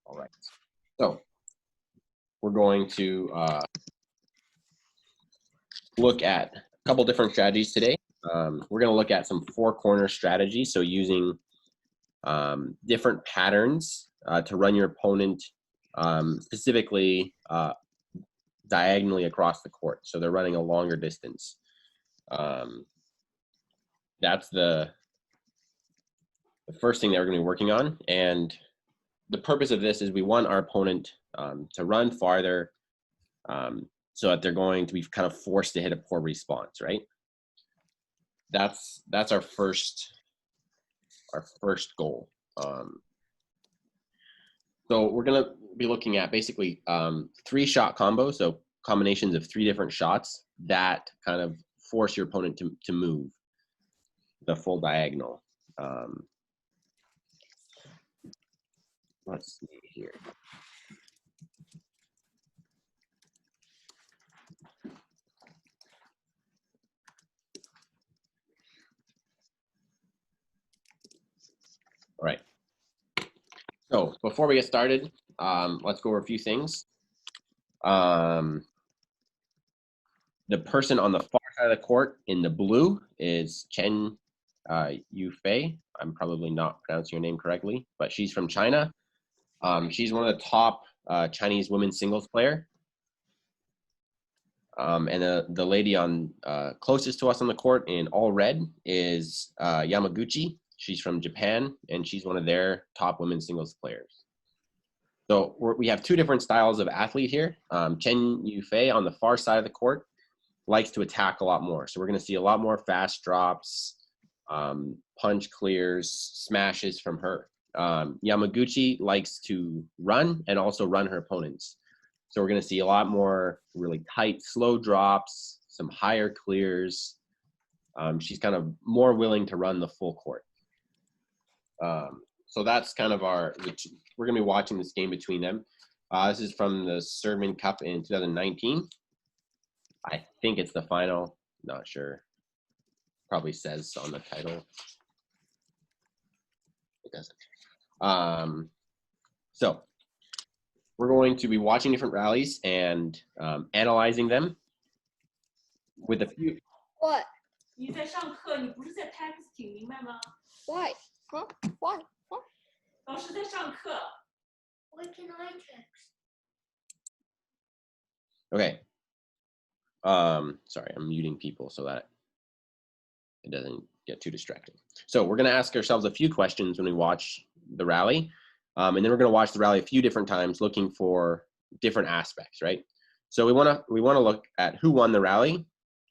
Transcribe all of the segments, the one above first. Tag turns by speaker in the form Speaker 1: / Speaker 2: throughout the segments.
Speaker 1: All right. So we're going to look at a couple different strategies today. We're going to look at some four-corner strategies. So using different patterns to run your opponent specifically diagonally across the court. So they're running a longer distance. That's the first thing that we're going to be working on. And the purpose of this is we want our opponent to run farther so that they're going to be kind of forced to hit a poor response, right? That's our first goal. So we're going to be looking at basically 3-shot combos, so combinations of 3 different shots that kind of force your opponent to move the full diagonal. Let's see here. All right. So before we get started, let's go over a few things. The person on the far side of the court in the blue is Chen Yufei. I'm probably not pronouncing her name correctly, but she's from China. She's one of the top Chinese women's singles player. And the lady on closest to us on the court in all red is Yamaguchi. She's from Japan, and she's one of their top women's singles players. So we have 2 different styles of athlete here. Chen Yufei on the far side of the court likes to attack a lot more. So we're going to see a lot more fast drops, punch clears, smashes from her. Yamaguchi likes to run and also run her opponents. So we're going to see a lot more really tight, slow drops, some higher clears. She's kind of more willing to run the full court. So that's kind of we're going to be watching this game between them. This is from the Serbian Cup in 2019. I think it's the final, not sure. Probably says on the title. It doesn't. So we're going to be watching different rallies and analyzing them with a few.
Speaker 2: What?
Speaker 3: 你在上课，你不是在 texting， 明白吗？
Speaker 2: Why? Huh? Why? Huh?
Speaker 3: 老师在上课。
Speaker 2: Why can I text?
Speaker 1: Okay. Sorry, I'm muting people so that it doesn't get too distracting. So we're going to ask ourselves a few questions when we watch the rally. And then we're going to watch the rally a few different times looking for different aspects, right? So we want to look at who won the rally,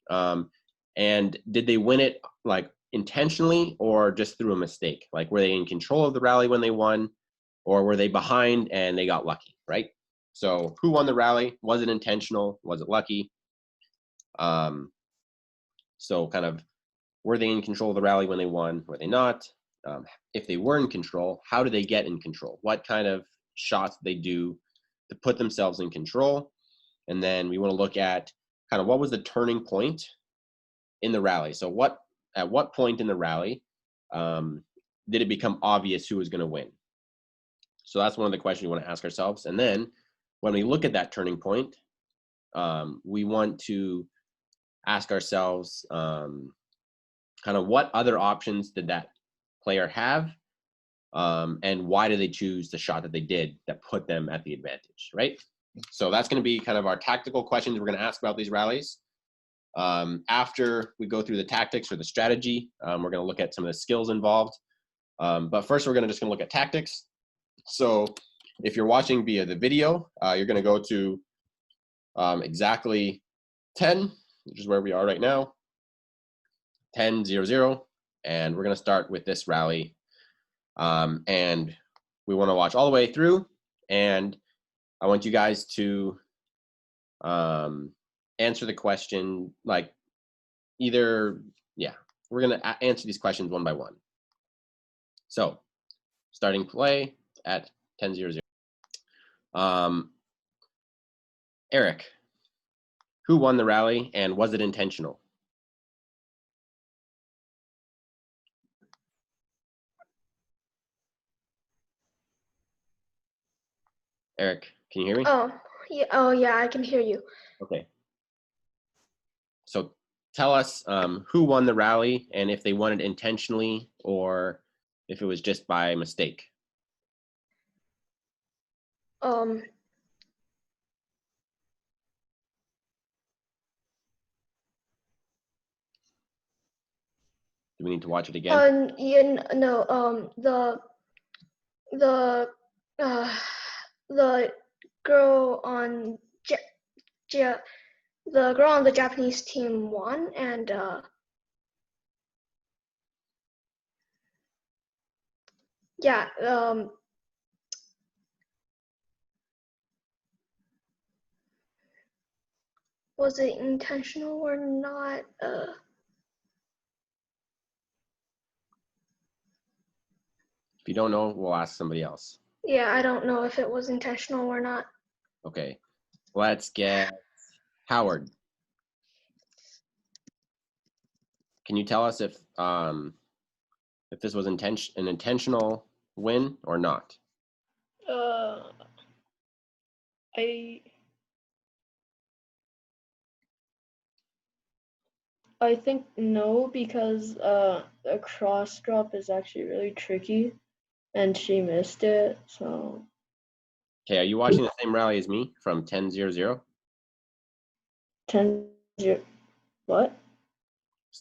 Speaker 1: and did they win it like intentionally or just through a mistake? Like, were they in control of the rally when they won, or were they behind and they got lucky, right? So who won the rally? Was it intentional? Was it lucky? So kind of, were they in control of the rally when they won? Were they not? If they were in control, how did they get in control? What kind of shots did they do to put themselves in control? And then we want to look at kind of what was the turning point in the rally. So at what point in the rally did it become obvious who was going to win? So that's one of the questions we want to ask ourselves. And then when we look at that turning point, we want to ask ourselves kind of what other options did that player have, and why did they choose the shot that they did that put them at the advantage, right? So that's going to be kind of our tactical questions we're going to ask about these rallies. After we go through the tactics or the strategy, we're going to look at some of the skills involved. But first, we're just going to look at tactics. So if you're watching via the video, you're going to go to exactly 10, which is where we are right now, 10-0-0, and we're going to start with this rally. And we want to watch all the way through, and I want you guys to answer the question, like we're going to answer these questions one by one. So starting play at 10-0-0. Eric, who won the rally and was it intentional? Eric, can you hear me?
Speaker 2: Oh yeah, I can hear you.
Speaker 1: Okay. So tell us who won the rally and if they won it intentionally or if it was just by mistake.
Speaker 2: Um,
Speaker 1: Do we need to watch it again?
Speaker 2: no, the the girl on the girl on the Japanese team won, and yeah, was it intentional or not?
Speaker 1: If you don't know, we'll ask somebody else.
Speaker 2: Yeah, I don't know if it was intentional or not.
Speaker 1: Okay. Let's get Howard. Can you tell us if this was an intentional win or not?
Speaker 4: I think no, because a cross drop is actually really tricky, and she missed it. So
Speaker 1: Okay, are you watching the same rally as me from 10-0-0?
Speaker 4: 10-0. What?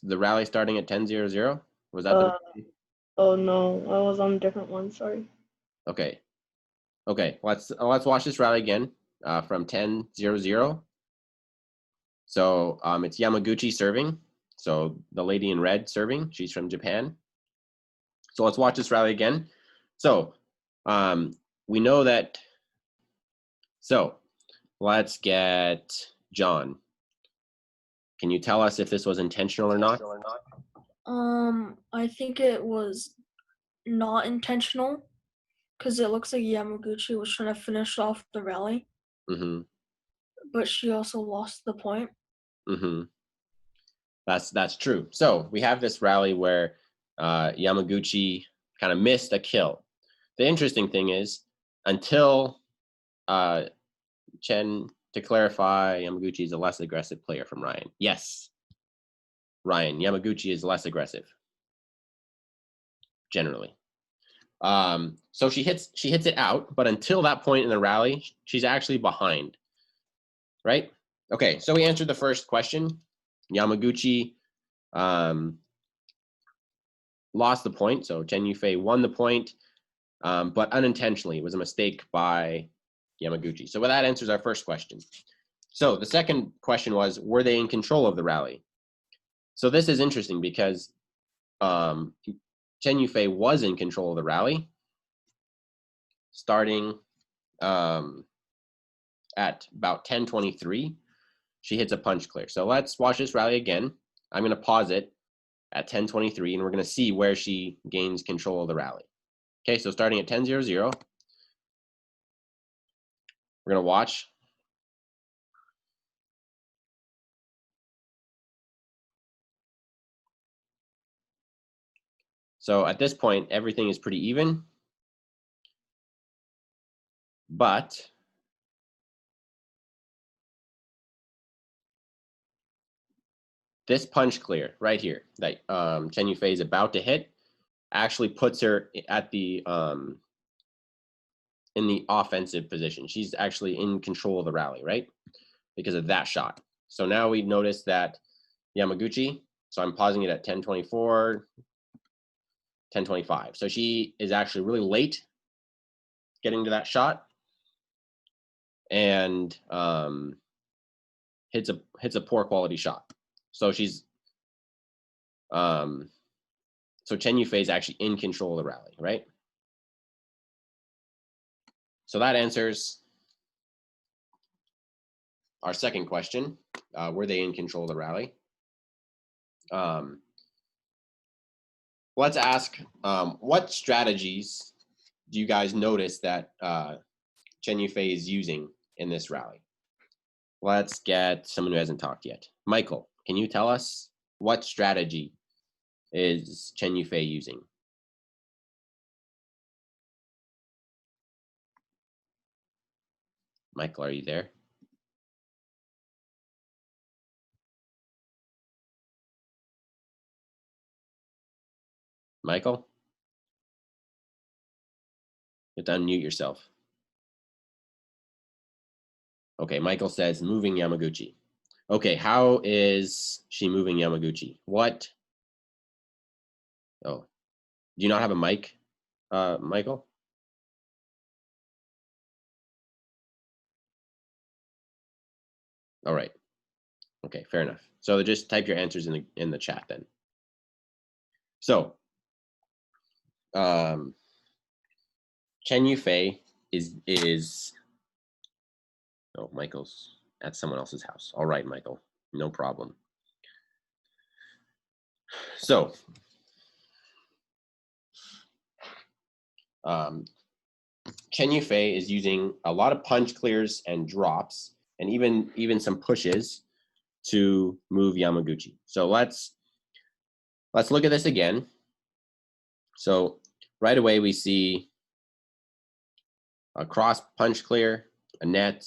Speaker 1: The rally starting at 10-0-0? Was that the rally?
Speaker 4: Oh no, I was on a different one. Sorry.
Speaker 1: Okay. Okay, let's watch this rally again from 10-0-0. So it's Yamaguchi serving. So the lady in red serving. She's from Japan. So let's watch this rally again. So we know that. So let's get John. Can you tell us if this was intentional or not?
Speaker 5: I think it was not intentional because it looks like Yamaguchi was trying to finish off the rally,
Speaker 1: Mm-hmm.
Speaker 5: but she also lost the point.
Speaker 1: Mm-hmm. That's true. So we have this rally where Yamaguchi kind of missed a kill. The interesting thing is, until Chen, to clarify, Yamaguchi is a less aggressive player from Ryan. Yes, Ryan, Yamaguchi is less aggressive, generally. So she hits it out, but until that point in the rally, she's actually behind, right? Okay, so we answered the first question. Yamaguchi lost the point, so Chen Yufei won the point, but unintentionally. It was a mistake by Yamaguchi. So that answers our first question. So the second question was, were they in control of the rally? So this is interesting because Chen Yufei was in control of the rally, starting at about 10:23. She hits a punch clear. So let's watch this rally again. I'm going to pause it at 10:23, and we're going to see where she gains control of the rally. Okay, so starting at 10:00, we're going to watch. So at this point, everything is pretty even. But this punch clear right here that Chen Yufei is about to hit actually puts her at the in the offensive position. She's actually in control of the rally, right? Because of that shot. So now we notice that Yamaguchi, so I'm pausing it at 10:24, 10:25. So she is actually really late getting to that shot and hits a poor quality shot. So she's so Chen Yufei is actually in control of the rally, right? So that answers our second question. Were they in control of the rally? Let's ask, what strategies do you guys notice that Chen Yufei is using in this rally? Let's get someone who hasn't talked yet. Michael, can you tell us what strategy is Chen Yufei using? Michael, are you there? Michael? You have to unmute yourself. Okay, Michael says moving Yamaguchi. Okay, how is she moving Yamaguchi? What? Oh, do you not have a mic, Michael? All right. Okay, fair enough. So just type your answers in the chat then. So, Chen Yufei is oh, Michael's at someone else's house. All right, Michael, no problem. So, Chen Yufei is using a lot of punch clears and drops, and even some pushes to move Yamaguchi. So let's look at this again. So right away we see a cross punch clear, a net,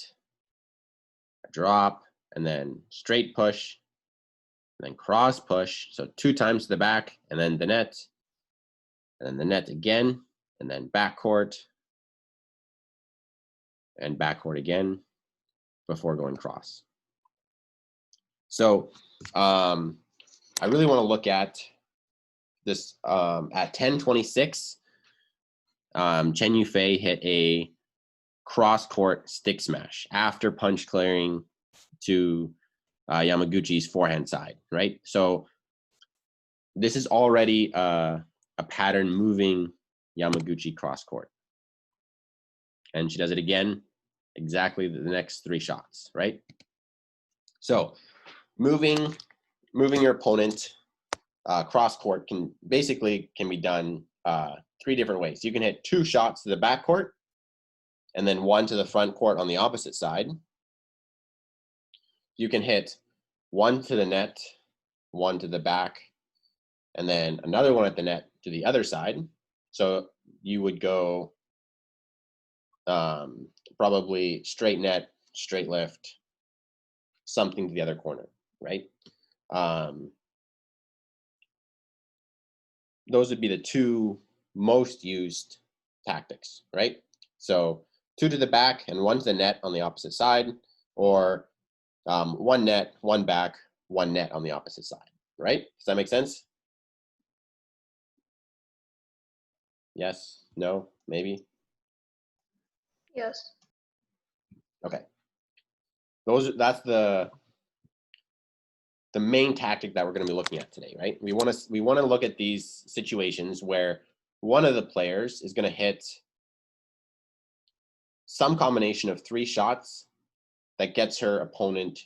Speaker 1: a drop, and then straight push, and then cross push. So 2 times to the back, and then the net, and then the net again, and then backcourt, and backcourt again before going cross. So I really want to look at this at 10:26. Chen Yufei hit a cross-court stick smash after punch clearing to Yamaguchi's forehand side, right? So this is already a pattern moving Yamaguchi cross-court. And she does it again, exactly the next 3 shots, right? So moving your opponent cross-court can be done 3 different ways. You can hit 2 shots to the backcourt, and then 1 to the front court on the opposite side. You can hit 1 to the net, 1 to the back, and then another 1 at the net to the other side. So you would go probably straight net, straight lift, something to the other corner, right? Those would be the 2 most used tactics, right? So 2 to the back and 1 to the net on the opposite side, or 1 net, 1 back, 1 net on the opposite side, right? Does that make sense? Yes, no, maybe?
Speaker 2: Yes.
Speaker 1: Okay. That's the main tactic that we're going to be looking at today, right? We want to look at these situations where one of the players is going to hit some combination of 3 shots that gets her opponent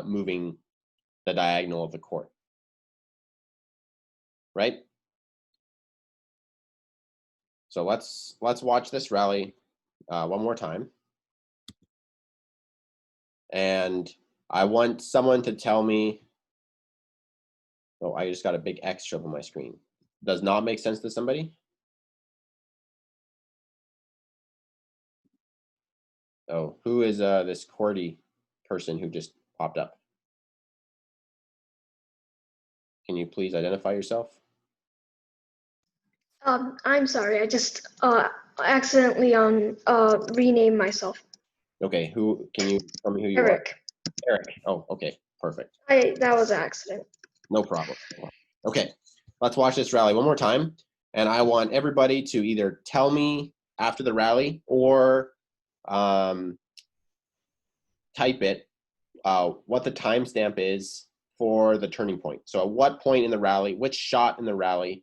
Speaker 1: moving the diagonal of the court, right? So let's watch this rally one more time. And I want someone to tell me, oh, I just got a big X show up on my screen. Does not make sense to somebody? Oh, who is this Cordy person who just popped up? Can you please identify yourself?
Speaker 2: I'm sorry. I just accidentally renamed myself.
Speaker 1: Okay, who can you tell me who you
Speaker 2: Eric.
Speaker 1: are? Eric. Oh, okay, perfect.
Speaker 2: That was an accident.
Speaker 1: No problem. Okay, let's watch this rally one more time. And I want everybody to either tell me after the rally or type it what the timestamp is for the turning point. So at what point in the rally, which shot in the rally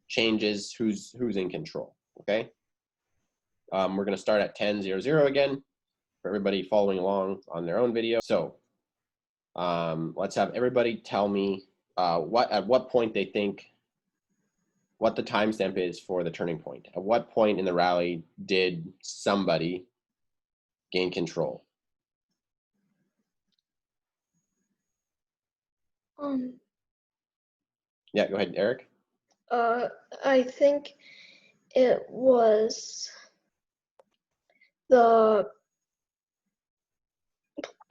Speaker 1: changes who's in control, okay? We're gonna start at 10:00 again for everybody following along on their own video. So let's have everybody tell me at what point they think, what the timestamp is for the turning point. At what point in the rally did somebody gain control? Yeah, go ahead, Eric.
Speaker 2: I think it was the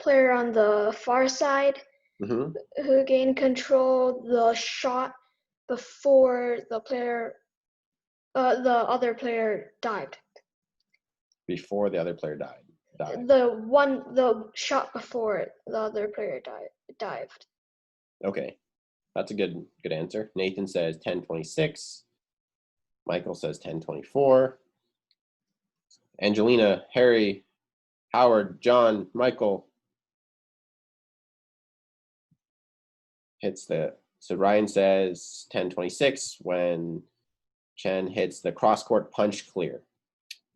Speaker 2: player on the far side
Speaker 1: Hmm.
Speaker 2: who gained control the shot before the other player dived.
Speaker 1: Before the other player died.
Speaker 2: The shot before the other player dived.
Speaker 1: Okay, that's a good answer. Nathan says 10:26. Michael says 10:24. Angelina, Harry, Howard, John, Michael hits the. So Ryan says 10:26 when Chen hits the cross court punch clear.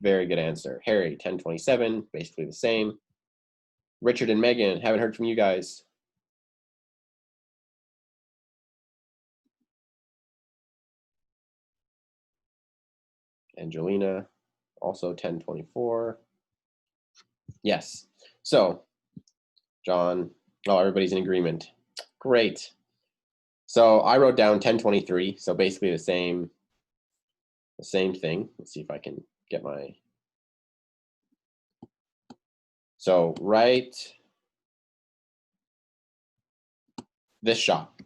Speaker 1: Very good answer. Harry 10:27, basically the same. Richard and Megan, haven't heard from you guys. Angelina, also 10:24. Yes. So, John, oh, everybody's in agreement. Great. So I wrote down 10:23. So basically the same thing. Let's see if I can get my. So right, this shot.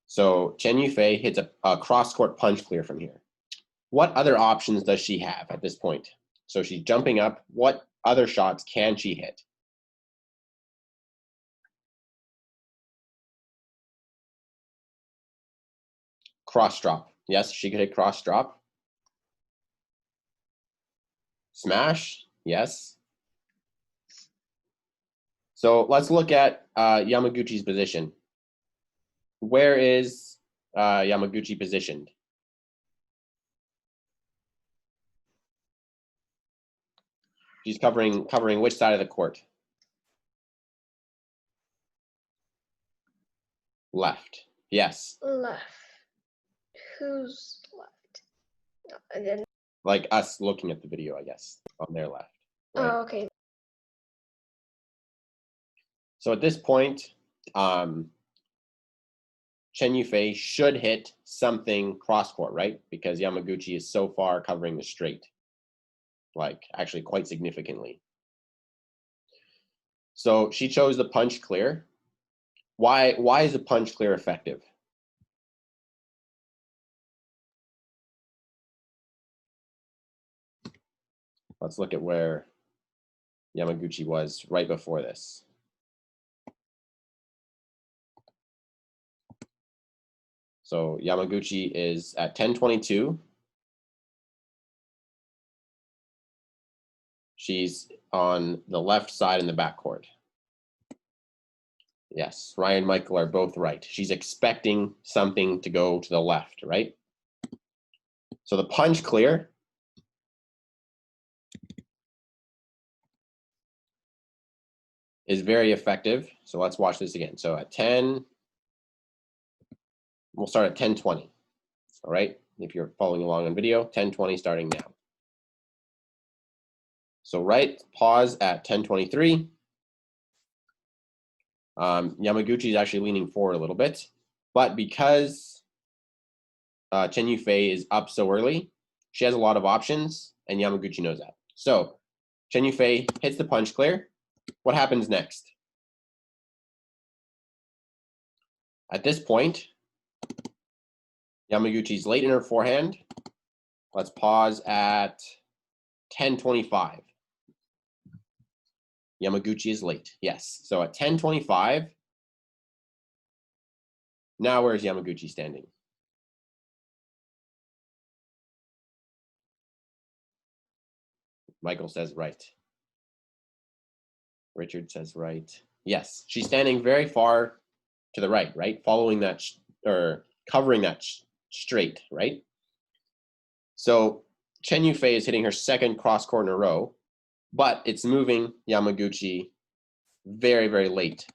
Speaker 1: So Chen Yufei hits a cross court punch clear from here. What other options does she have at this point? So she's jumping up. What other shots can she hit? Cross drop. Yes, she could hit cross drop. Smash. Yes. So let's look at Yamaguchi's position. Where is Yamaguchi positioned? She's covering which side of the court? Left. Yes.
Speaker 2: Left. Who's left? And then.
Speaker 1: Like us looking at the video, I guess, on their left. Right?
Speaker 2: Oh, okay.
Speaker 1: So at this point, Chen Yufei should hit something cross court, right? Because Yamaguchi is so far covering the straight, like actually quite significantly. So she chose the punch clear. Why is the punch clear effective? Let's look at where Yamaguchi was right before this. So Yamaguchi is at 10:22. She's on the left side in the backcourt. Yes, Ryan and Michael are both right. She's expecting something to go to the left, right? So the punch clear is very effective. So let's watch this again. So at 10, we'll start at 10:20. All right, if you're following along on video, 10:20 starting now. So right, pause at 10:23. Yamaguchi is actually leaning forward a little bit, but because Chen Yufei is up so early, she has a lot of options, and Yamaguchi knows that. So Chen Yufei hits the punch clear. What happens next? At this point, Yamaguchi's late in her forehand. Let's pause at 10:25. Yamaguchi is late. Yes. So at 10:25, now where's Yamaguchi standing? Michael says right. Richard says right. Yes, she's standing very far to the right, right? Following that or covering that straight, right? So Chen Yufei is hitting her second cross court in a row, but it's moving Yamaguchi very, very late.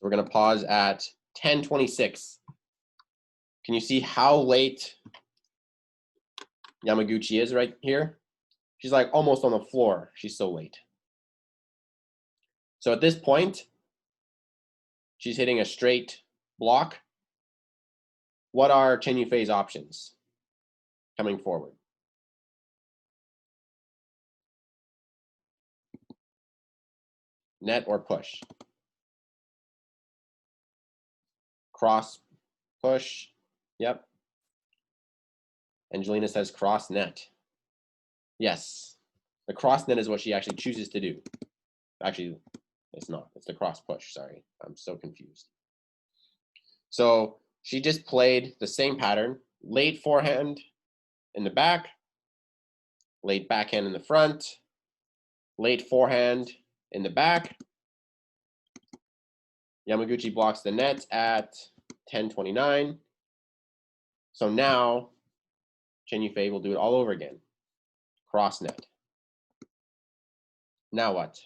Speaker 1: We're going to pause at 10:26. Can you see how late Yamaguchi is right here? She's like almost on the floor. She's so late. So at this point, she's hitting a straight block. What are Chen Yufei's options coming forward? net or push? Cross, push. Yep. Angelina says cross net. Yes. The cross net is what she actually chooses to do. Actually, it's not. It's the cross push. Sorry. I'm so confused. So she just played the same pattern. Late forehand in the back. Late backhand in the front. Late forehand in the back. Yamaguchi blocks the net at 10:29. So now Chen Yufei will do it all over again. Cross net. Now what?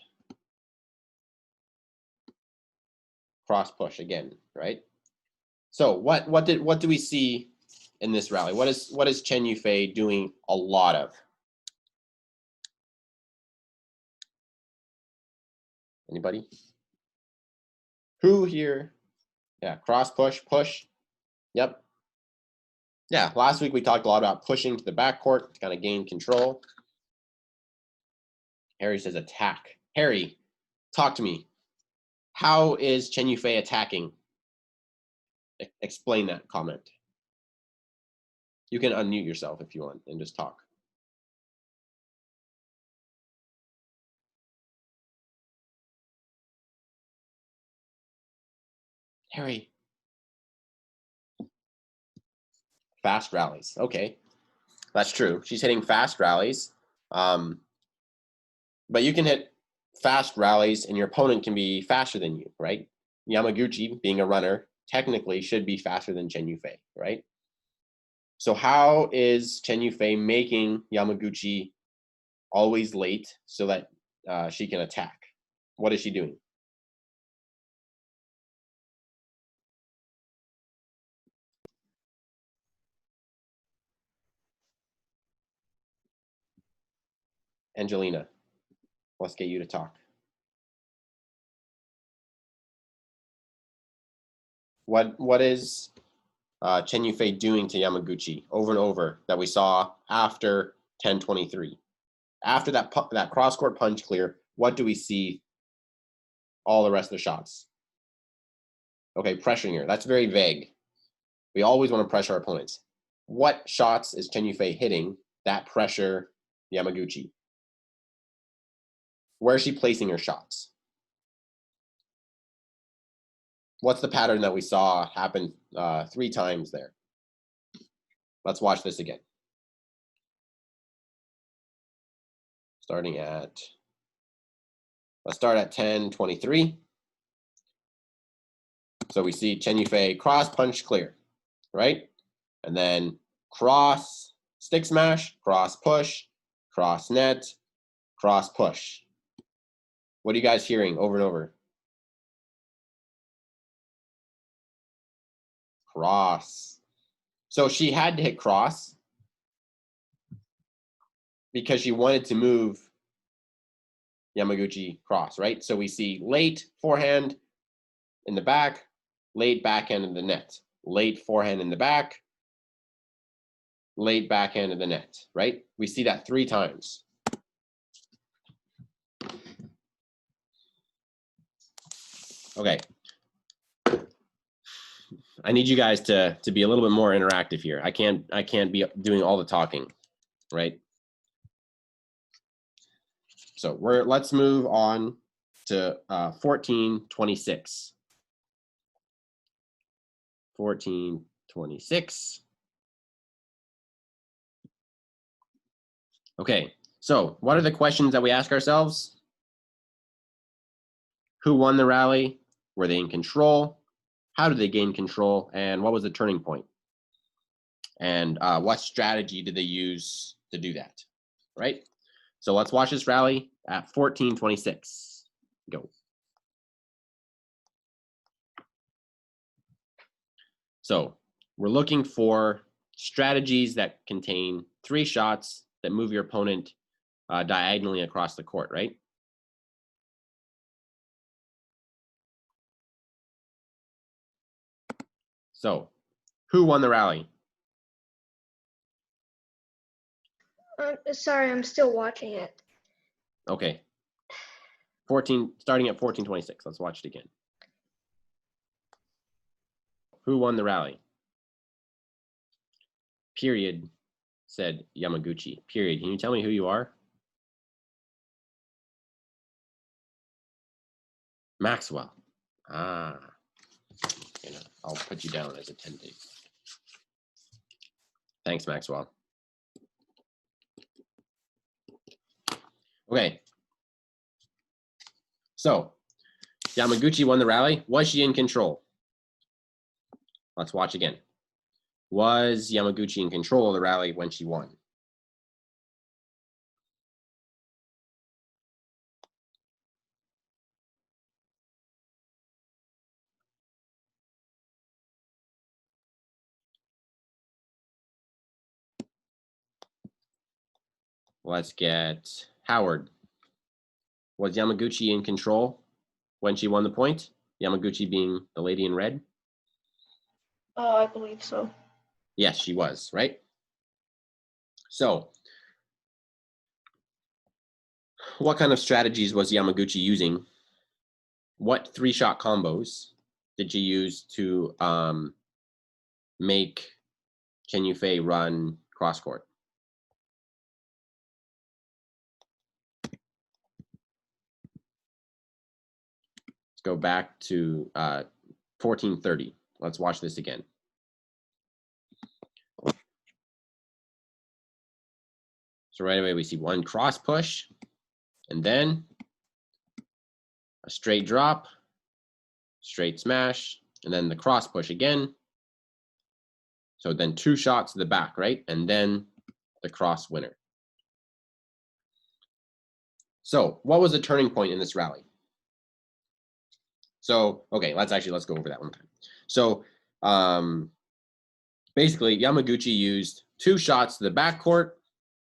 Speaker 1: Cross push again, right? So what do we see in this rally? What is Chen Yufei doing a lot of? Anybody? Who here? Yeah, cross push, push. Yep. Yeah, last week we talked a lot about pushing to the backcourt to kind of gain control. Harry says attack. Harry, talk to me. How is Chen Yufei attacking? Explain that comment. You can unmute yourself if you want and just talk. Harry. Fast rallies. Okay, that's true. She's hitting fast rallies. But you can hit fast rallies and your opponent can be faster than you, right? Yamaguchi, being a runner, technically should be faster than Chen Yufei, right? So how is Chen Yufei making Yamaguchi always late so that she can attack? What is she doing? Angelina, let's get you to talk. What is Chen Yufei doing to Yamaguchi over and over that we saw after 10:23? After that cross-court punch clear, what do we see all the rest of the shots? Okay, pressuring her. That's very vague. We always want to pressure our opponents. What shots is Chen Yufei hitting that pressure Yamaguchi? Where is she placing her shots? What's the pattern that we saw happen 3 times there? Let's watch this again. Let's start at 10:23. So we see Chen Yufei cross punch clear, right? And then cross stick smash, cross push, cross net, cross push. What are you guys hearing over and over? Cross. So she had to hit cross because she wanted to move Yamaguchi cross, right? So we see late forehand in the back, late backhand in the net, late forehand in the back, late backhand in the net, right? We see that 3 times. Okay. I need you guys to be a little bit more interactive here. I can't be doing all the talking, right? So let's move on to 14:26. 14:26. Okay, so what are the questions that we ask ourselves? Who won the rally? Were they in control? How did they gain control? And what was the turning point? And what strategy did they use to do that, right? So let's watch this rally at 14:26. Go. So we're looking for strategies that contain 3 shots that move your opponent diagonally across the court, right? So who won the rally?
Speaker 2: Sorry, I'm still watching it.
Speaker 1: Okay. starting at 14:26. Let's watch it again. Who won the rally? Period, said Yamaguchi. Period. Can you tell me who you are? Maxwell. Ah, I'll put you down as attending. Thanks, Maxwell. Okay. So, Yamaguchi won the rally. Was she in control? Let's watch again. Was Yamaguchi in control of the rally when she won? Let's get Howard. Was Yamaguchi in control when she won the point? Yamaguchi being the lady in red?
Speaker 4: I believe so.
Speaker 1: Yes, she was, right? So, what kind of strategies was Yamaguchi using? What 3-shot combos did she use to make Chen Yufei run cross court? Let's go back to 14:30. Let's watch this again. So right away we see one cross push, and then a straight drop, straight smash, and then the cross push again. So then 2 shots to the back, right? And then the cross winner. So what was the turning point in this rally? So, okay, let's go over that one time. So basically Yamaguchi used 2 shots to the backcourt,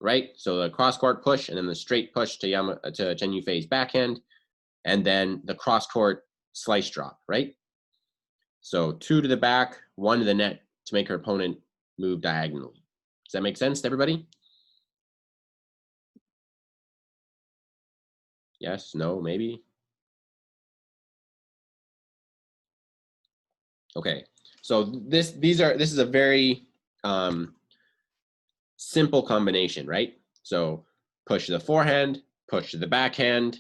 Speaker 1: right? So the cross court push and then the straight push to Chen Yufei's backhand, and then the cross court slice drop, right? So 2 to the back, 1 to the net to make her opponent move diagonally. Does that make sense to everybody? Yes, no, maybe? Okay, so this is a very simple combination, right? So push to the forehand, push to the backhand,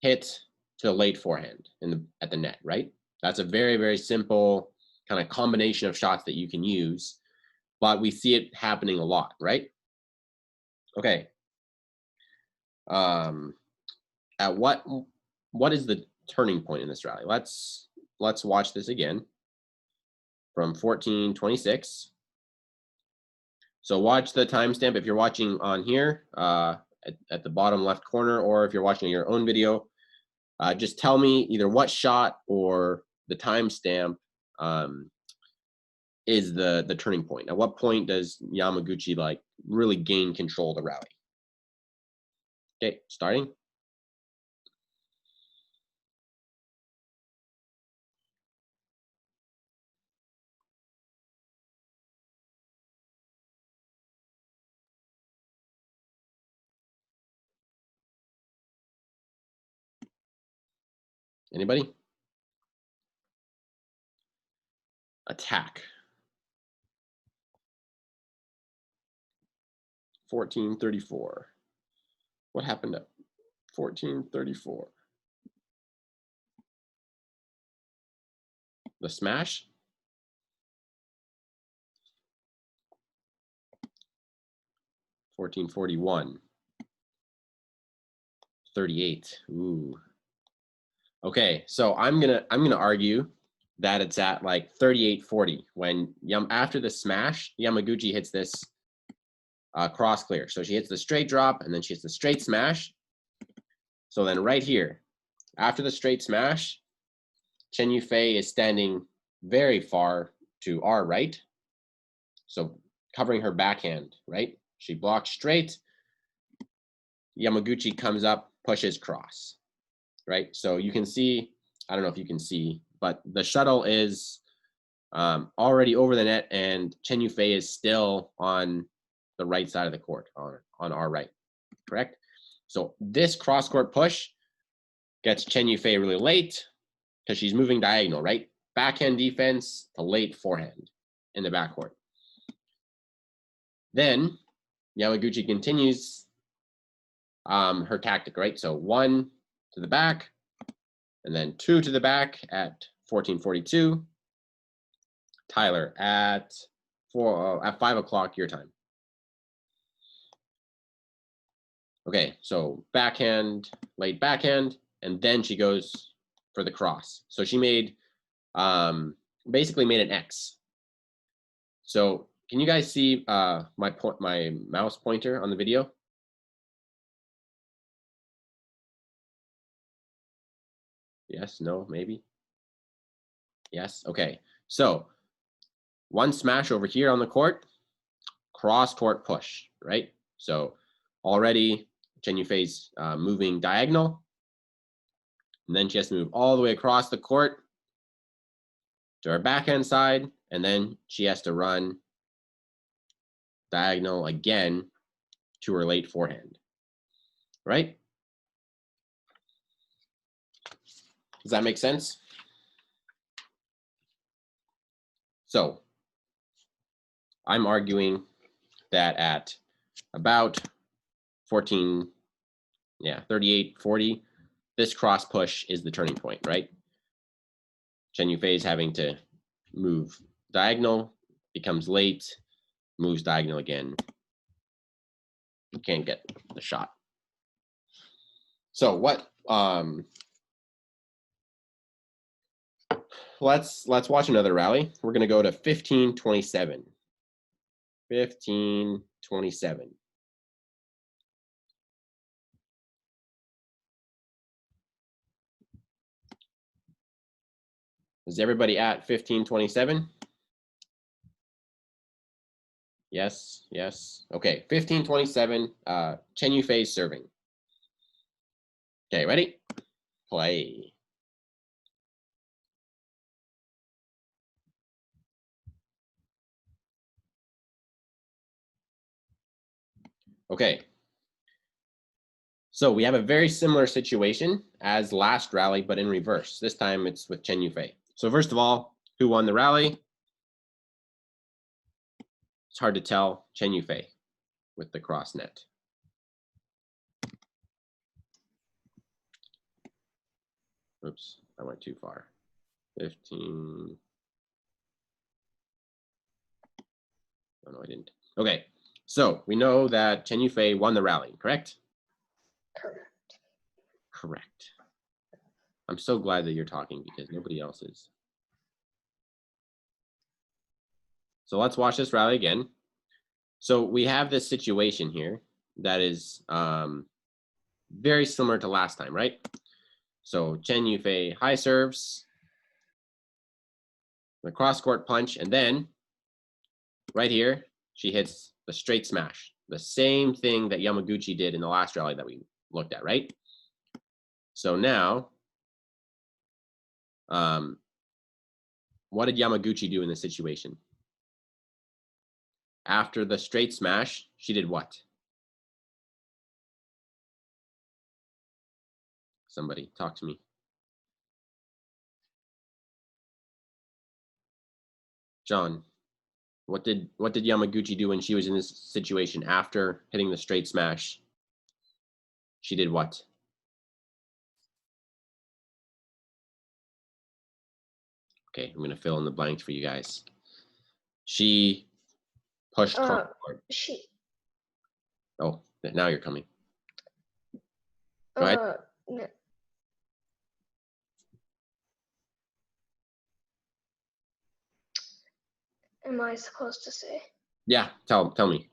Speaker 1: hit to the late forehand at the net, right? That's a very, very simple kind of combination of shots that you can use, but we see it happening a lot, right? Okay. At what is the turning point in this rally? Let's watch this again from 14:26. So watch the timestamp if you're watching on here at the bottom left corner, or if you're watching your own video, just tell me either what shot or the timestamp is the turning point. At what point does Yamaguchi like really gain control of the rally? Okay, starting. Anybody? Attack. 14:34. What happened at 14:34? The smash? 14:41. 38. Ooh. Okay, so I'm gonna argue that it's at like 38:40 when after the smash, Yamaguchi hits this cross clear. So she hits the straight drop and then she hits the straight smash. So then right here, after the straight smash, Chen Yufei is standing very far to our right. So covering her backhand, right? She blocks straight. Yamaguchi comes up, pushes cross, right? So you can see, I don't know if you can see, but the shuttle is already over the net and Chen Yufei is still on the right side of the court, on our right, correct? So this cross-court push gets Chen Yufei really late because she's moving diagonal, right? Backhand defense to late forehand in the backcourt. Then Yamaguchi continues her tactic, right? So 1 to the back, and then 2 to the back at 14:42. Tyler at 5 o'clock your time. Okay, so backhand, late backhand, and then she goes for the cross. So she made basically made an X. So can you guys see my mouse pointer on the video? Yes, no, maybe. Yes, okay. So 1 smash over here on the court, cross court push, right? So already Chen Yufei's moving diagonal, and then she has to move all the way across the court to her backhand side, and then she has to run diagonal again to her late forehand, right? Does that make sense? So I'm arguing that at about 38, 40, this cross push is the turning point, right? Chen Yufei is having to move diagonal, becomes late, moves diagonal again. You can't get the shot. So what? Let's watch another rally. We're going to go to 15:27. 15:27. Is everybody at 15:27? Yes, yes. Okay, 15:27. Chen Yufei serving. Okay, ready? Play. Okay. So we have a very similar situation as last rally, but in reverse. This time it's with Chen Yufei. So first of all, who won the rally? It's hard to tell. Chen Yufei with the cross net. Oops, I went too far. 15. Oh, no, I didn't. Okay, so we know that Chen Yufei won the rally, correct?
Speaker 2: Correct.
Speaker 1: Correct. I'm so glad that you're talking because nobody else is. So let's watch this rally again. So we have this situation here that is very similar to last time, right? So Chen Yufei high serves, the cross court punch, and then right here, she hits the straight smash. The same thing that Yamaguchi did in the last rally that we looked at, right? So now, what did Yamaguchi do in this situation? After the straight smash, she did what? Somebody talk to me. John, what did Yamaguchi do when she was in this situation after hitting the straight smash? She did what? Okay, I'm gonna fill in the blanks for you guys. She pushed cross court. Oh, now you're coming. Go ahead.
Speaker 2: No. Am I supposed to say?
Speaker 1: Yeah, tell me.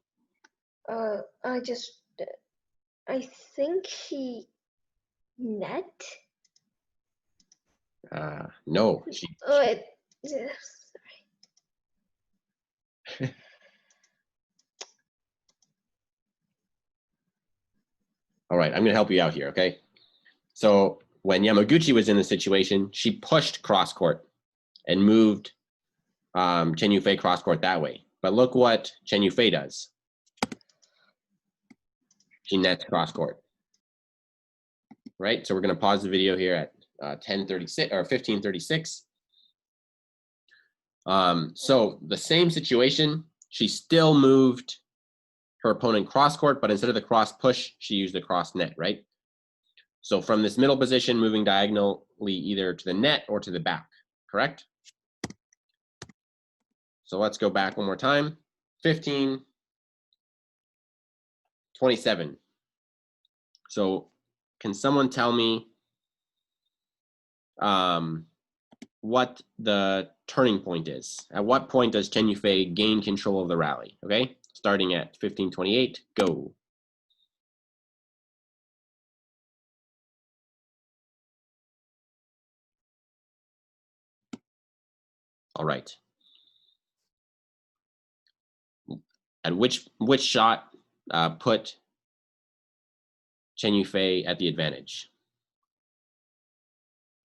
Speaker 2: I think he net.
Speaker 1: No. All right, I'm going to help you out here, okay? So when Yamaguchi was in the situation, she pushed cross court and moved Chen Yufei cross court that way. But look what Chen Yufei does. She nets cross court. right? So we're going to pause the video here at 10:36 or 15:36. So the same situation, she still moved her opponent cross court, but instead of the cross push, she used the cross net, right? So from this middle position, moving diagonally either to the net or to the back, correct? So let's go back one more time. 15:27. So can someone tell me what the turning point is? At what point does Chen Yufei gain control of the rally? Okay, starting at 15:28, go. All right. And which shot put Chen Yufei at the advantage?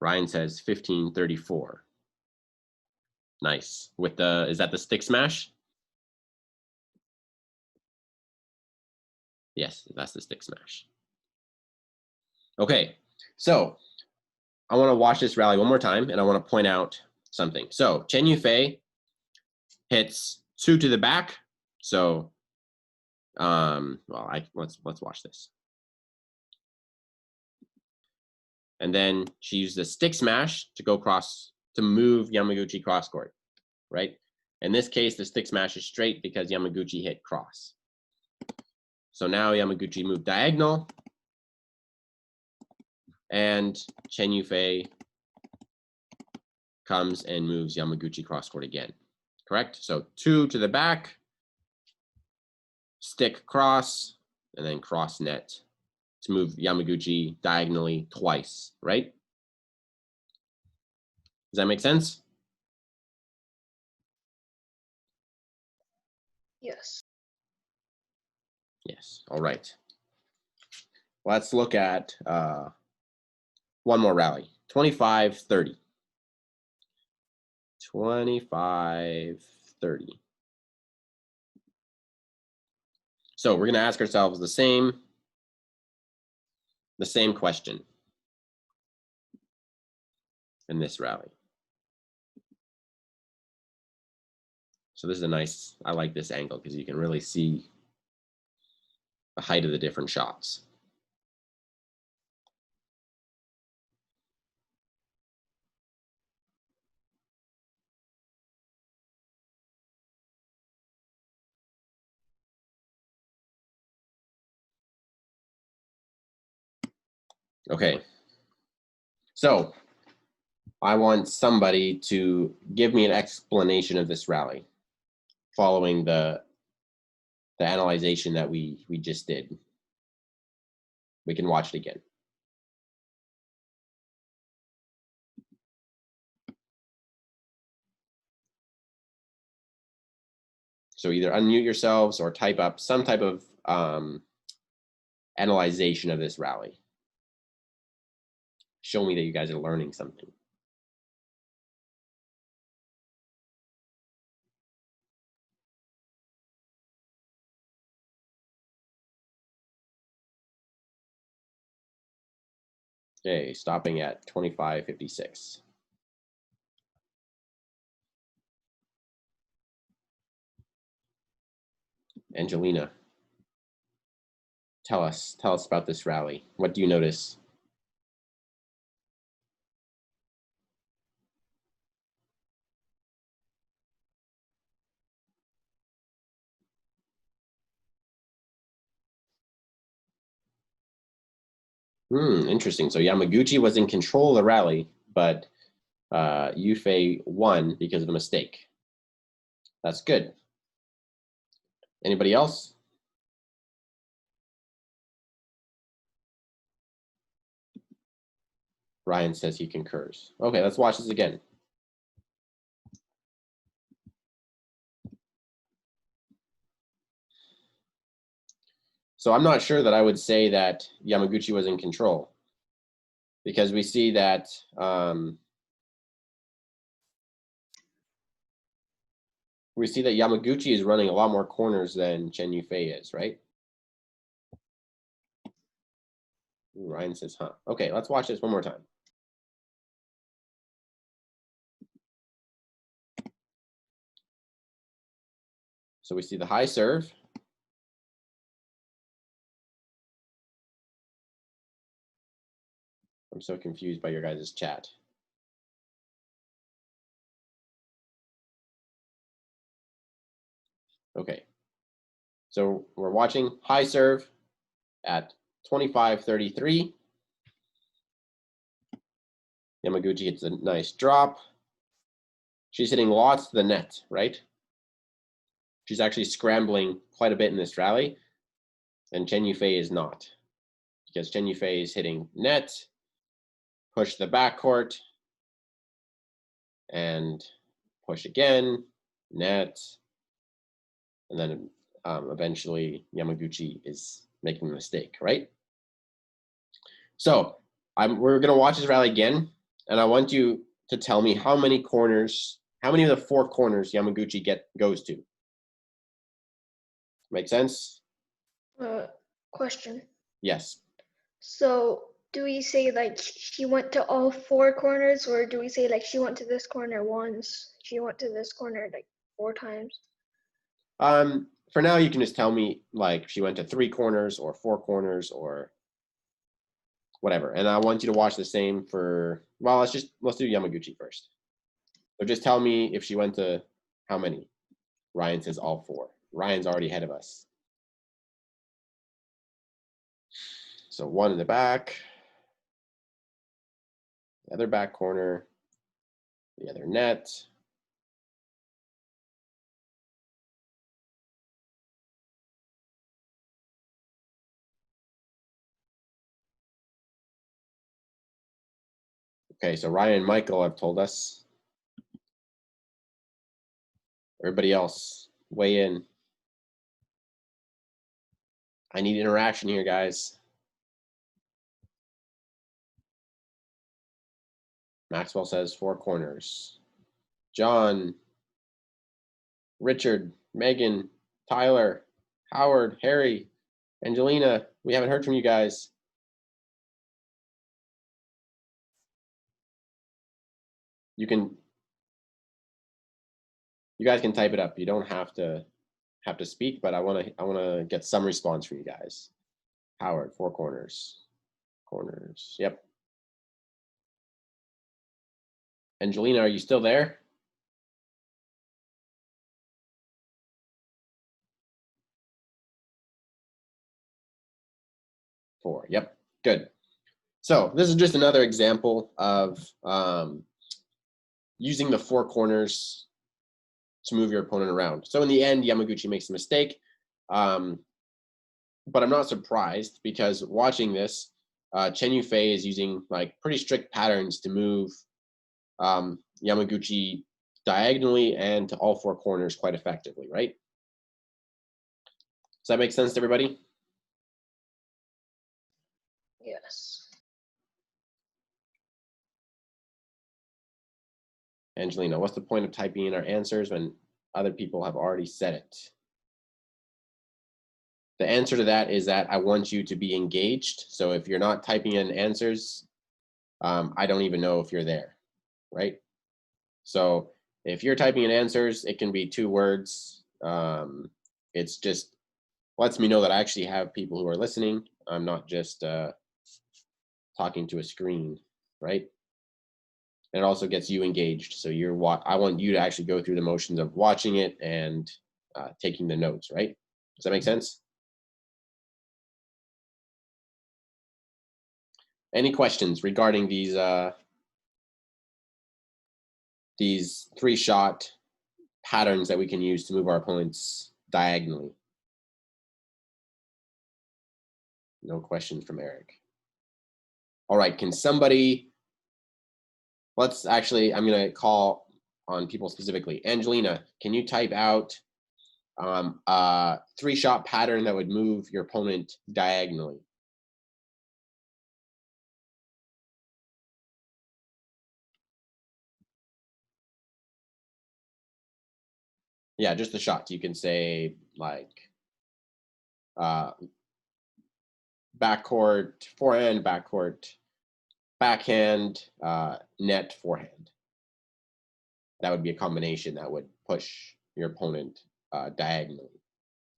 Speaker 1: Ryan says 15:34. Nice. With the, is that the stick smash? Yes, that's the stick smash. Okay, so I want to watch this rally one more time, and I want to point out something. So Chen Yufei hits 2 to the back. So, well, let's watch this. And then she used the stick smash to go cross, to move Yamaguchi cross court, right? In this case, the stick smash is straight because Yamaguchi hit cross. So now Yamaguchi moved diagonal, and Chen Yufei comes and moves Yamaguchi cross court again, correct? So 2 to the back, stick cross, and then cross net to move Yamaguchi diagonally twice, right? Does that make sense?
Speaker 2: Yes.
Speaker 1: Yes, all right. Let's look at one more rally, 25-30. 25-30. So we're gonna ask ourselves the same question in this rally. So this is a nice, I like this angle because you can really see the height of the different shots. Okay, so I want somebody to give me an explanation of this rally following the analyzation that we just did. We can watch it again. So either unmute yourselves or type up some type of analyzation of this rally. Show me that you guys are learning something. Okay, stopping at 25:56. Angelina, tell us about this rally. What do you notice? Interesting. So Yamaguchi was in control of the rally, but Yufei won because of a mistake. That's good. Anybody else? Ryan says he concurs. Okay, let's watch this again. So I'm not sure that I would say that Yamaguchi was in control, because we see that Yamaguchi is running a lot more corners than Chen Yufei is, right? Ooh, Ryan says, huh. Okay, let's watch this one more time. So we see the high serve. I'm so confused by your guys' chat. Okay. So we're watching high serve at 25-33. Yamaguchi hits a nice drop. She's hitting lots to the net, right? She's actually scrambling quite a bit in this rally, and Chen Yufei is not, because Chen Yufei is hitting net, push the backcourt, and push again, net, and then eventually Yamaguchi is making a mistake, right? So we're going to watch this rally again, and I want you to tell me how many corners, how many of the 4 corners Yamaguchi goes to. Make sense?
Speaker 2: Question.
Speaker 1: Yes.
Speaker 2: So do we say like she went to all 4 corners, or do we say like she went to this corner once, she went to this corner like 4 times?
Speaker 1: For now, you can just tell me like she went to 3 corners or 4 corners or whatever. And I want you to watch the same for, well, let's do Yamaguchi first. So just tell me if she went to how many. Ryan says all 4. Ryan's already ahead of us. So 1 in the back, the other back corner, the other net. Okay, so Ryan and Michael have told us. Everybody else, weigh in. I need interaction here, guys. Maxwell says 4 corners. John, Richard, Megan, Tyler, Howard, Harry, Angelina, we haven't heard from you guys. You guys can type it up. You don't have to speak, but I want to get some response from you guys. Howard, 4 corners. Corners. Yep. Angelina, are you still there? Four. Yep. Good. So this is just another example of using the 4 corners to move your opponent around. So in the end, Yamaguchi makes a mistake. But I'm not surprised, because watching this, Chen Yufei is using like pretty strict patterns to move Yamaguchi diagonally and to all 4 corners quite effectively, right? Does that make sense to everybody?
Speaker 2: Yes.
Speaker 1: Angelina, what's the point of typing in our answers when other people have already said it? The answer to that is that I want you to be engaged. So if you're not typing in answers, I don't even know if you're there, right? So if you're typing in answers, it can be 2 words. It's just lets me know that I actually have people who are listening. I'm not just talking to a screen, right? And it also gets you engaged. So I want you to actually go through the motions of watching it and taking the notes, right? Does that make sense? Any questions regarding these 3-shot patterns that we can use to move our opponents diagonally? No questions from Eric. All right, can somebody, I'm going to call on people specifically. Angelina, can you type out a 3-shot pattern that would move your opponent diagonally? Yeah, just the shots. You can say like backcourt, forehand, backcourt, backhand, net, forehand. That would be a combination that would push your opponent diagonally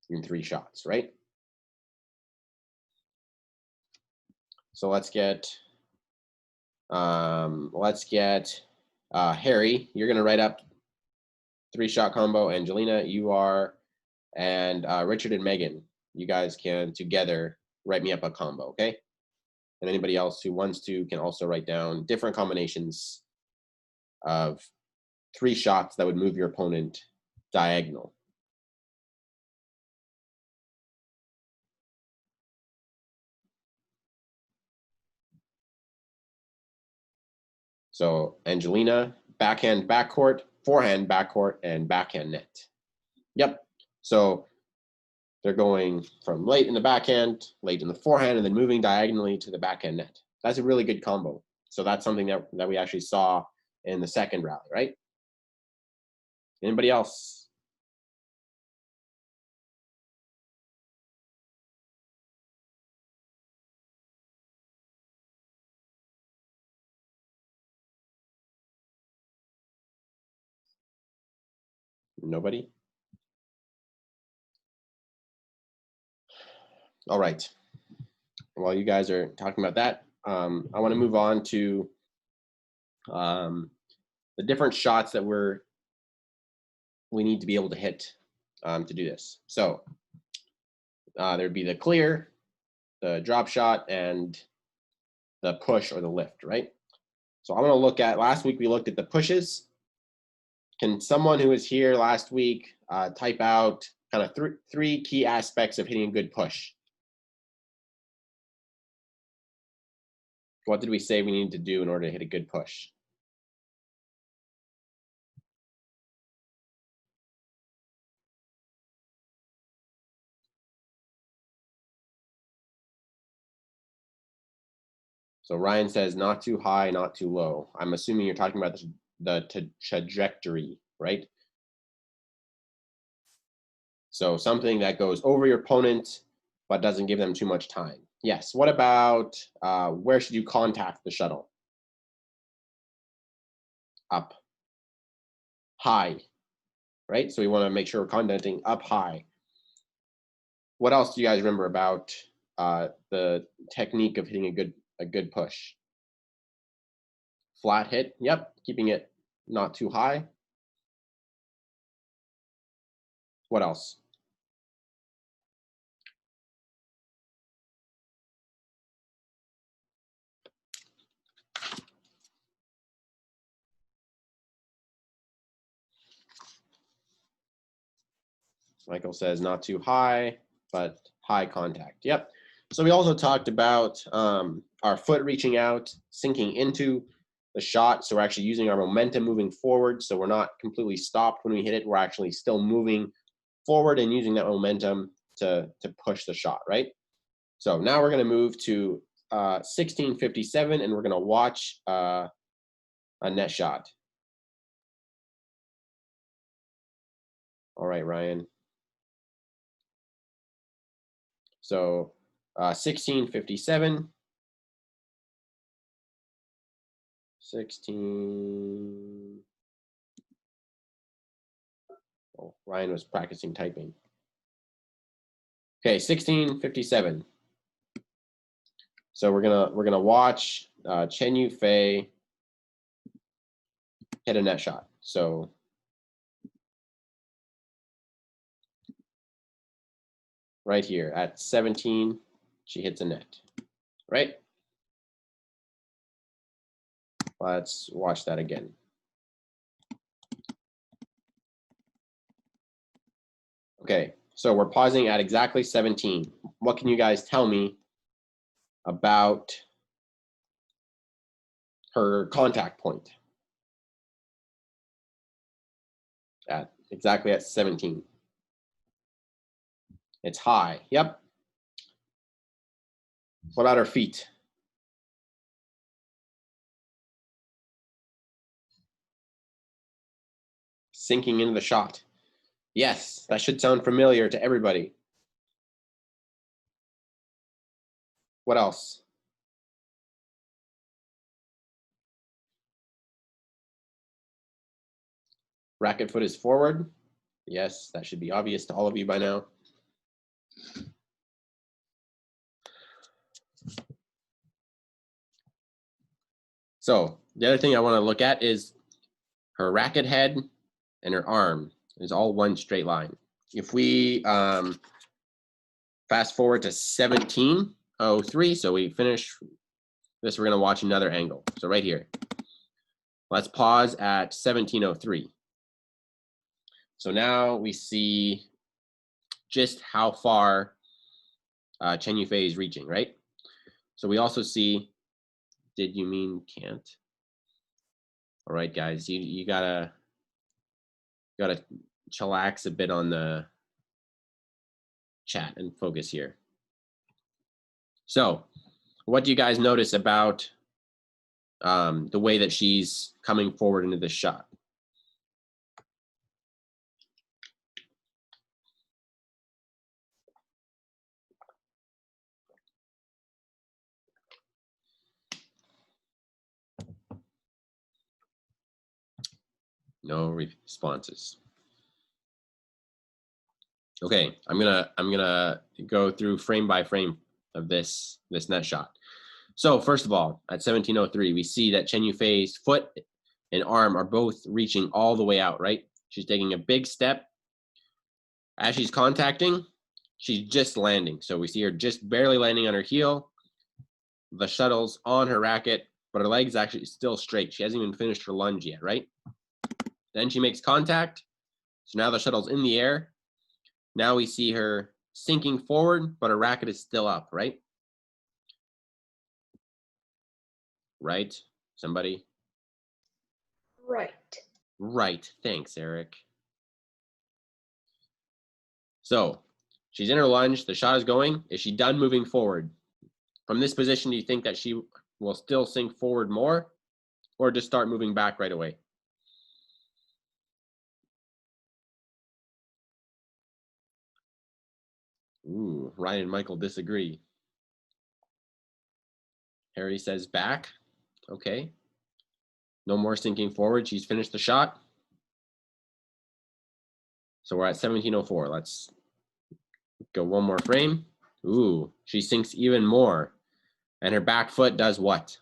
Speaker 1: in 3 shots, right? So let's get Harry. You're gonna write up 3-shot combo. Angelina, you are, and Richard and Megan, you guys can together write me up a combo, okay? And anybody else who wants to can also write down different combinations of 3 shots that would move your opponent diagonal. So Angelina, backhand, backcourt, forehand, backcourt, and backhand net. Yep. So they're going from late in the backhand, late in the forehand, and then moving diagonally to the backhand net. That's a really good combo. So that's something that we actually saw in the second rally, right? Anybody else? Nobody? All right. While you guys are talking about that, I want to move on to the different shots that we need to be able to hit to do this. So there'd be the clear, the drop shot, and the push or the lift, right? So I'm going to look at, last week we looked at the pushes. Can someone who was here last week type out kind of 3 key aspects of hitting a good push? What did we say we needed to do in order to hit a good push? So Ryan says not too high, not too low. I'm assuming you're talking about the trajectory, right? So something that goes over your opponent, but doesn't give them too much time. Yes. What about where should you contact the shuttle? Up. High, right? So we want to make sure we're contacting up high. What else do you guys remember about the technique of hitting a good push? Flat hit. Yep. Keeping it not too high. What else? Michael says not too high, but high contact. Yep. So we also talked about our foot reaching out, sinking into the shot. So we're actually using our momentum moving forward. So we're not completely stopped when we hit it. We're actually still moving forward and using that momentum to push the shot, right? So now we're going to move to 1657, and we're going to watch a net shot. All right, Ryan. So 1657. 16. Oh, Ryan was practicing typing. Okay, 1657. So we're gonna watch Chen Yufei hit a net shot. So right here at 17, she hits a net. Right? Let's watch that again. Okay, so we're pausing at exactly 17. What can you guys tell me about her contact point? Exactly at 17. It's high. Yep. What about her feet? Sinking into the shot. Yes, that should sound familiar to everybody. What else? Racket foot is forward. Yes, that should be obvious to all of you by now. So the other thing I want to look at is her racket head and her arm is all one straight line. If we fast forward to 17:03, so we finish this, we're going to watch another angle. So right here, let's pause at 17:03. So now we see just how far Chen Yufei is reaching, right? So we also see, did you mean can't? All right, guys, you gotta chillax a bit on the chat and focus here. So what do you guys notice about the way that she's coming forward into this shot? No responses. Okay, I'm gonna go through frame by frame of this net shot. So first of all, at 17:03, we see that Chen Yufei's foot and arm are both reaching all the way out, right? She's taking a big step. As she's contacting, she's just landing. So we see her just barely landing on her heel. The shuttle's on her racket, but her leg's actually still straight. She hasn't even finished her lunge yet, right? Then she makes contact. So now the shuttle's in the air. Now we see her sinking forward, but her racket is still up, right? Right? Somebody?
Speaker 2: Right.
Speaker 1: Right. Thanks, Eric. So she's in her lunge. The shot is going. Is she done moving forward? From this position, do you think that she will still sink forward more or just start moving back right away? Ooh, Ryan and Michael disagree. Harry says back. Okay. No more sinking forward. She's finished the shot. So we're at 17:04. Let's go one more frame. Ooh, she sinks even more. And her back foot does what?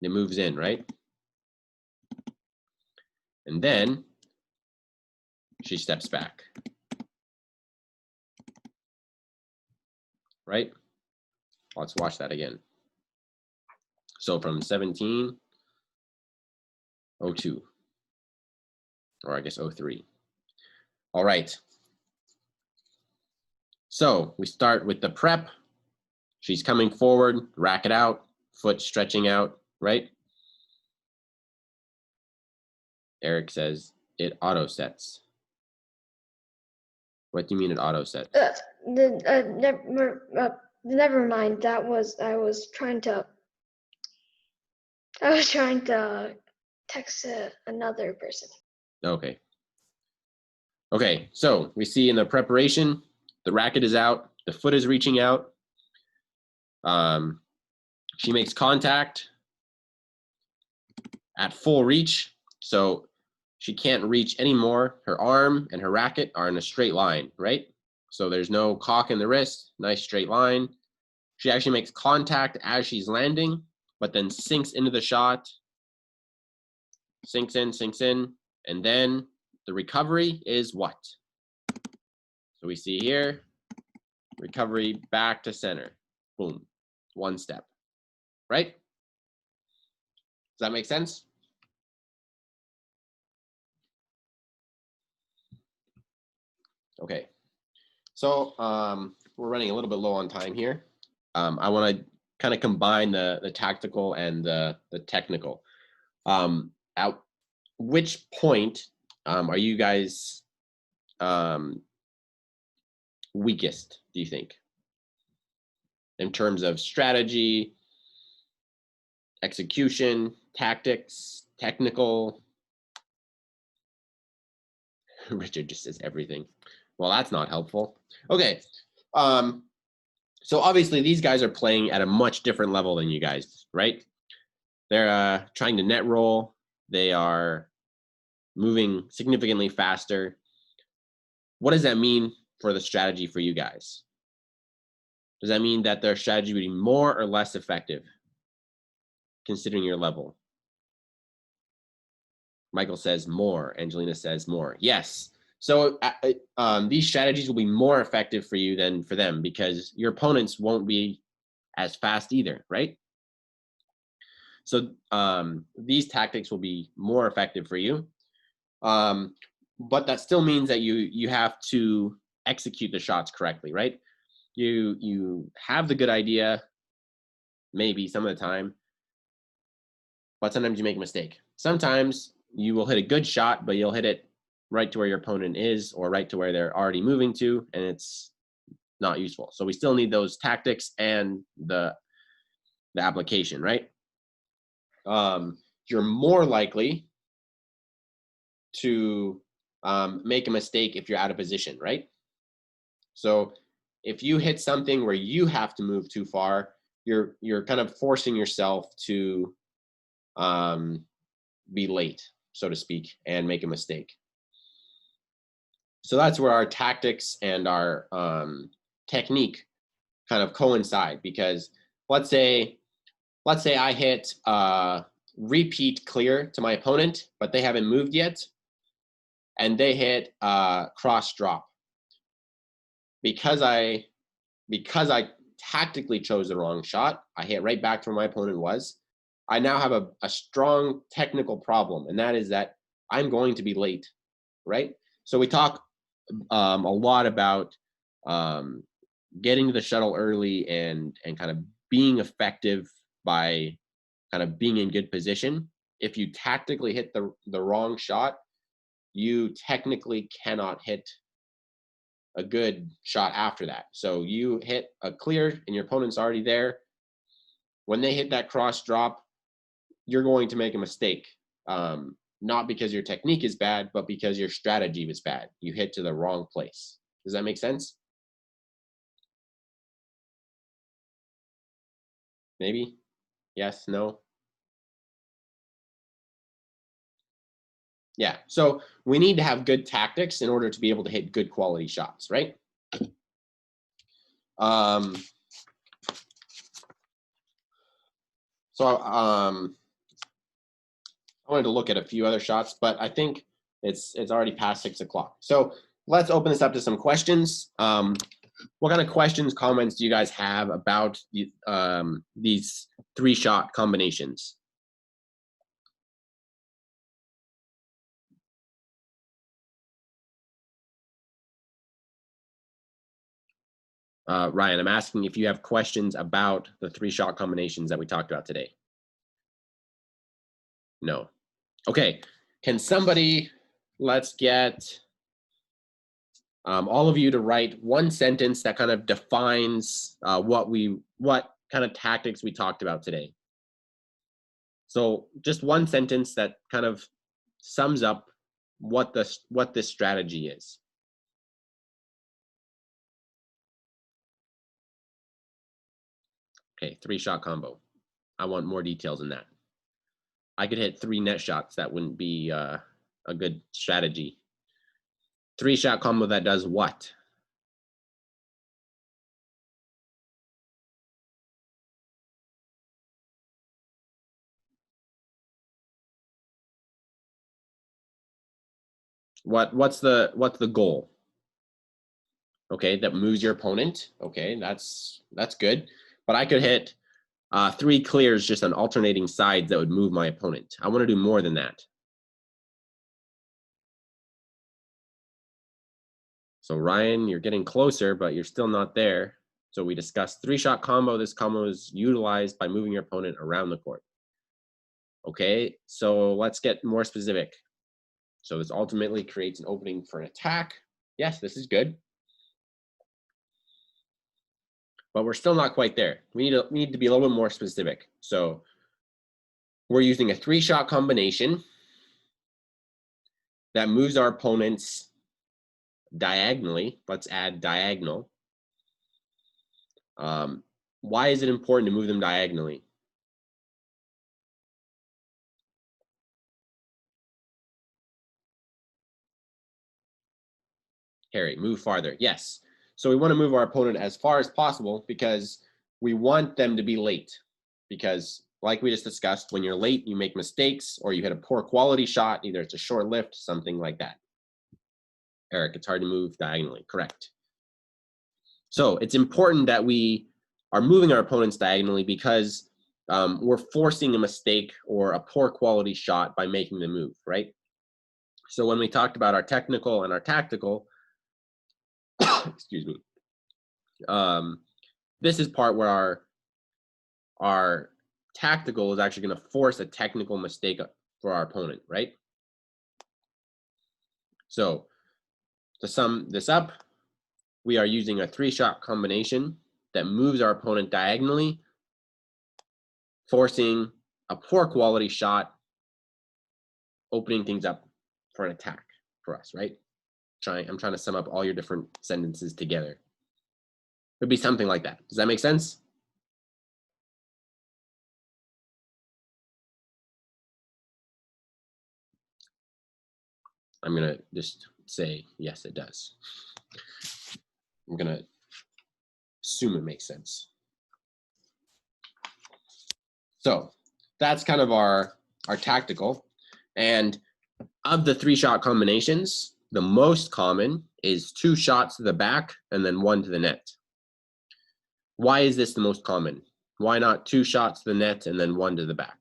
Speaker 1: It moves in, right? And then she steps back. Right? Let's watch that again. So from 17:02, or I guess 03. All right. So we start with the prep. She's coming forward, racket out, foot stretching out, right? Eric says it auto sets. What do you mean it auto sets?
Speaker 2: Never mind. That was I was trying to text another person.
Speaker 1: Okay. Okay, so we see in the preparation, the racket is out, the foot is reaching out. She makes contact at full reach, so she can't reach anymore. Her arm and her racket are in a straight line, right? So there's no cock in the wrist, nice straight line. She actually makes contact as she's landing, but then sinks into the shot, sinks in, and then the recovery is what? So we see here, recovery back to center. Boom, one step, right? Does that make sense? Okay, so we're running a little bit low on time here. I want to kind of combine the tactical and the technical. At which point are you guys weakest, do you think? In terms of strategy, execution, tactics, technical? Richard just says everything. Well, that's not helpful. Okay. So obviously these guys are playing at a much different level than you guys, right? They're trying to net roll. They are moving significantly faster. What does that mean for the strategy for you guys? Does that mean that their strategy would be more or less effective considering your level? Michael says more. Angelina says more. Yes. So these strategies will be more effective for you than for them because your opponents won't be as fast either, right? So these tactics will be more effective for you. But that still means that you have to execute the shots correctly, right? You have the good idea, maybe some of the time, but sometimes you make a mistake. Sometimes you will hit a good shot, but you'll hit it right to where your opponent is or right to where they're already moving to, and it's not useful. So we still need those tactics and the application, right? You're more likely to make a mistake if you're out of position, right? So if you hit something where you have to move too far, you're kind of forcing yourself to be late, so to speak, and make a mistake. So that's where our tactics and our technique kind of coincide, because let's say I hit repeat clear to my opponent, but they haven't moved yet, and they hit cross drop. Because I tactically chose the wrong shot, I hit right back to where my opponent was. I now have a strong technical problem, and that is that I'm going to be late, right? So we talk a lot about getting to the shuttle early and kind of being effective by kind of being in good position. If you tactically hit the wrong shot, you technically cannot hit a good shot after that. So you hit a clear and your opponent's already there. When they hit that cross drop, you're going to make a mistake. Not because your technique is bad, but because your strategy was bad. You hit to the wrong place. Does that make sense? Maybe? Yes, no? Yeah, so we need to have good tactics in order to be able to hit good quality shots, right? I wanted to look at a few other shots, but I think it's already past 6 o'clock. So let's open this up to some questions. What kind of questions, comments do you guys have about these 3-shot combinations? Ryan, I'm asking if you have questions about the 3-shot combinations that we talked about today. No. Okay. Can somebody, let's get all of you to write one sentence that kind of defines what kind of tactics we talked about today. So just one sentence that kind of sums up what this strategy is. Okay, 3-shot combo. I want more details in that. I could hit 3 net shots. That wouldn't be a good strategy. 3-shot combo that does what? What's the goal? Okay, that moves your opponent. Okay, that's good. But I could hit 3 clears just on alternating sides that would move my opponent. I want to do more than that. So Ryan, you're getting closer, but you're still not there. So we discussed 3-shot combo. This combo is utilized by moving your opponent around the court. Okay, so let's get more specific. So this ultimately creates an opening for an attack. Yes, this is good. But we're still not quite there. We need to be a little bit more specific. So we're using a 3-shot combination that moves our opponents diagonally. Let's add diagonal. Why is it important to move them diagonally? Harry, move farther. Yes. So we want to move our opponent as far as possible because we want them to be late. Because like we just discussed, when you're late, you make mistakes or you hit a poor quality shot, either it's a short lift, something like that. Eric, it's hard to move diagonally. Correct. So it's important that we are moving our opponents diagonally because we're forcing a mistake or a poor quality shot by making them move, right? So when we talked about our technical and our tactical, excuse me, this is part where our tactical is actually going to force a technical mistake for our opponent, right? So to sum this up, we are using a 3-shot combination that moves our opponent diagonally, forcing a poor quality shot, opening things up for an attack for us, right? I'm trying to sum up all your different sentences together. It would be something like that. Does that make sense? I'm gonna just say, yes, it does. I'm gonna assume it makes sense. So that's kind of our tactical. And of the 3-shot combinations, the most common is 2 shots to the back and then 1 to the net. Why is this the most common? Why not 2 shots to the net and then 1 to the back?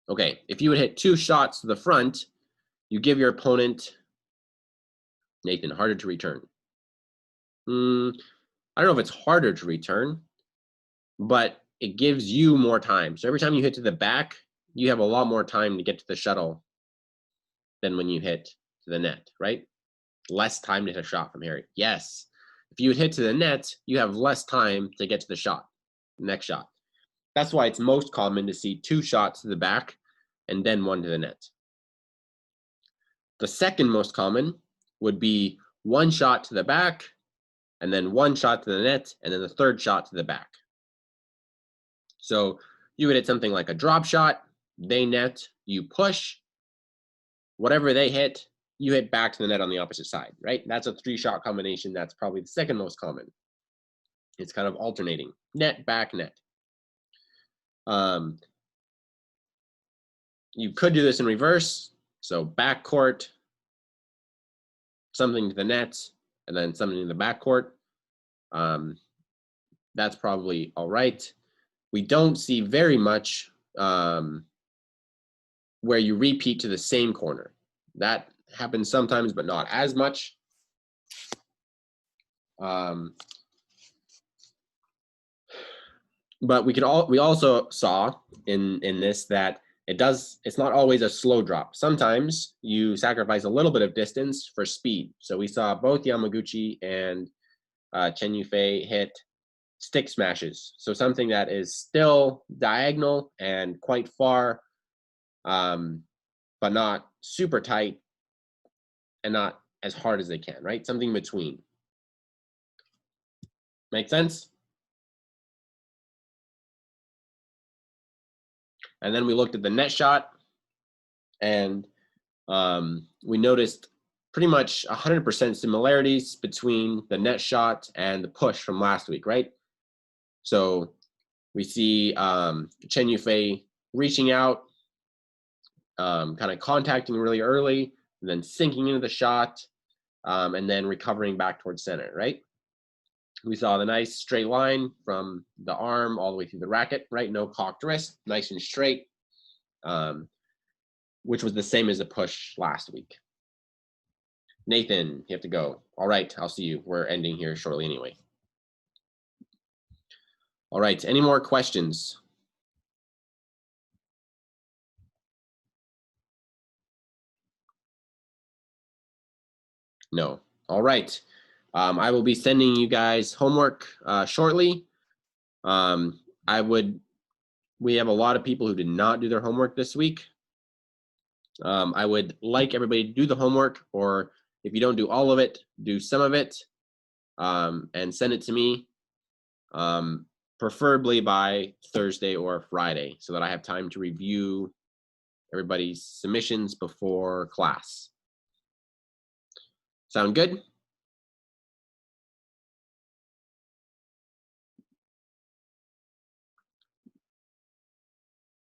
Speaker 1: Okay, if you would hit 2 shots to the front, you give your opponent, Nathan, harder to return. I don't know if it's harder to return, but it gives you more time. So every time you hit to the back, you have a lot more time to get to the shuttle than when you hit to the net, right? Less time to hit a shot from Harry. Yes. If you hit to the net, you have less time to get to the shot, the next shot. That's why it's most common to see 2 shots to the back and then 1 to the net. The second most common would be 1 shot to the back and then 1 shot to the net and then the 3rd shot to the back. So you would hit something like a drop shot, they net, you push, whatever they hit, you hit back to the net on the opposite side, right? That's a 3-shot combination. That's probably the second most common. It's kind of alternating, net, back, net. You could do this in reverse. So back court, something to the net, and then something in the back court. That's probably all right. We don't see very much where you repeat to the same corner. That happens sometimes, but not as much. But we also saw in this that it's not always a slow drop. Sometimes you sacrifice a little bit of distance for speed. So we saw both Yamaguchi and Chen Yufei hit stick smashes. So something that is still diagonal and quite far, but not super tight and not as hard as they can, right? Something in between. Make sense? And then we looked at the net shot and we noticed pretty much 100% similarities between the net shot and the push from last week, right? So we see Chen Yufei reaching out, kind of contacting really early, and then sinking into the shot, and then recovering back towards center, right? We saw the nice straight line from the arm all the way through the racket, right? No cocked wrist, nice and straight, which was the same as the push last week. Nathan, you have to go. All right, I'll see you. We're ending here shortly anyway. All right, any more questions? No. All right. I will be sending you guys homework shortly. I would we have a lot of people who did not do their homework this week. I would like everybody to do the homework, or if you don't do all of it, do some of it, and send it to me, preferably by Thursday or Friday, so that I have time to review everybody's submissions before class. Sound good?